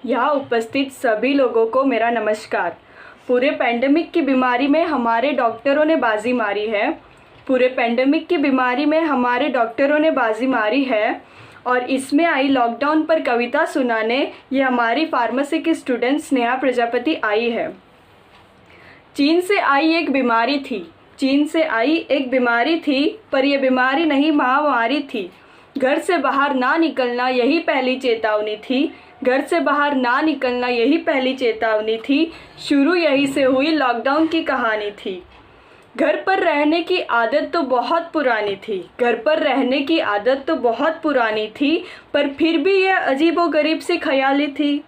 यहाँ उपस्थित सभी लोगों को मेरा नमस्कार। पूरे पैंडेमिक की बीमारी में हमारे डॉक्टरों ने बाजी मारी है। पूरे पैंडेमिक की बीमारी में हमारे डॉक्टरों ने बाजी मारी है और इसमें आई लॉकडाउन पर कविता सुनाने ये हमारी फार्मेसी की स्टूडेंट स्नेहा प्रजापति आई है। चीन से आई एक बीमारी थी, चीन से आई एक बीमारी थी, पर यह बीमारी नहीं महामारी थी। घर से बाहर ना निकलना यही पहली चेतावनी थी, घर से बाहर ना निकलना यही पहली चेतावनी थी। शुरू यही से हुई लॉकडाउन की कहानी थी। घर पर रहने की आदत तो बहुत पुरानी थी, घर पर रहने की आदत तो बहुत पुरानी थी, पर फिर भी यह अजीबोगरीब सी ख्याली थी।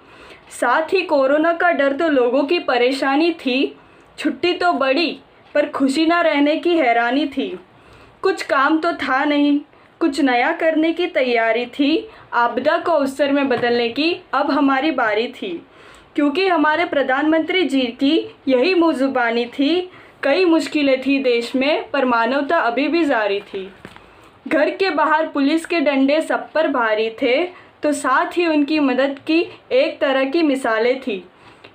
साथ ही कोरोना का डर तो लोगों की परेशानी थी। छुट्टी तो बड़ी, पर खुशी ना रहने की हैरानी थी। कुछ काम तो था नहीं, कुछ नया करने की तैयारी थी। आपदा को अवसर में बदलने की अब हमारी बारी थी, क्योंकि हमारे प्रधानमंत्री जी की यही मुँह ज़ुबानी थी। कई मुश्किलें थी देश में, पर मानवता अभी भी जारी थी। घर के बाहर पुलिस के डंडे सब पर भारी थे, तो साथ ही उनकी मदद की एक तरह की मिसालें थी।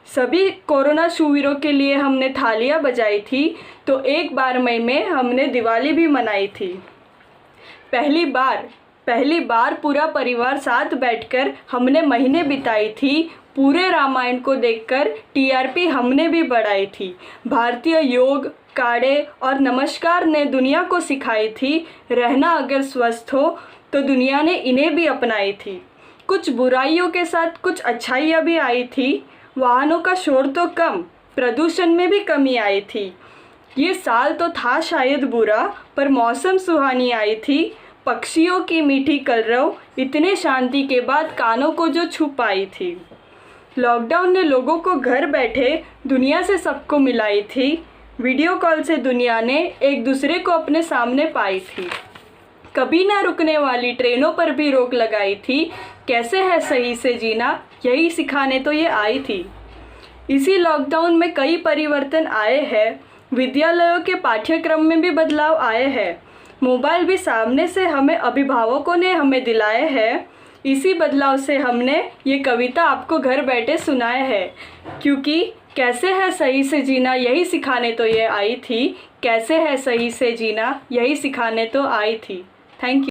सभी कोरोना शिविरों के लिए हमने थालियां बजाई थी, तो एक बार मई में हमने दिवाली भी मनाई थी। पहली बार पूरा परिवार साथ बैठकर हमने महीने बिताई थी। पूरे रामायण को देखकर टीआरपी हमने भी बढ़ाई थी। भारतीय योग, काढ़े और नमस्कार ने दुनिया को सिखाई थी। रहना अगर स्वस्थ हो तो दुनिया ने इन्हें भी अपनाई थी। कुछ बुराइयों के साथ कुछ अच्छाइयाँ भी आई थी। वाहनों का शोर तो कम, प्रदूषण में भी कमी आई थी। ये साल तो था शायद बुरा, पर मौसम सुहानी आई थी। पक्षियों की मीठी कलरव इतने शांति के बाद कानों को जो छू पाई थी। लॉकडाउन ने लोगों को घर बैठे दुनिया से सबको मिलाई थी। वीडियो कॉल से दुनिया ने एक दूसरे को अपने सामने पाई थी। कभी ना रुकने वाली ट्रेनों पर भी रोक लगाई थी। कैसे है सही से जीना, यही सिखाने तो ये आई थी। इसी लॉकडाउन में कई परिवर्तन आए हैं। विद्यालयों के पाठ्यक्रम में भी बदलाव आए हैं। मोबाइल भी सामने से हमें अभिभावकों ने हमें दिलाए हैं। इसी बदलाव से हमने ये कविता आपको घर बैठे सुनाए है, क्योंकि कैसे है सही से जीना यही सिखाने तो ये आई थी। कैसे है सही से जीना यही सिखाने तो आई थी। Thank you.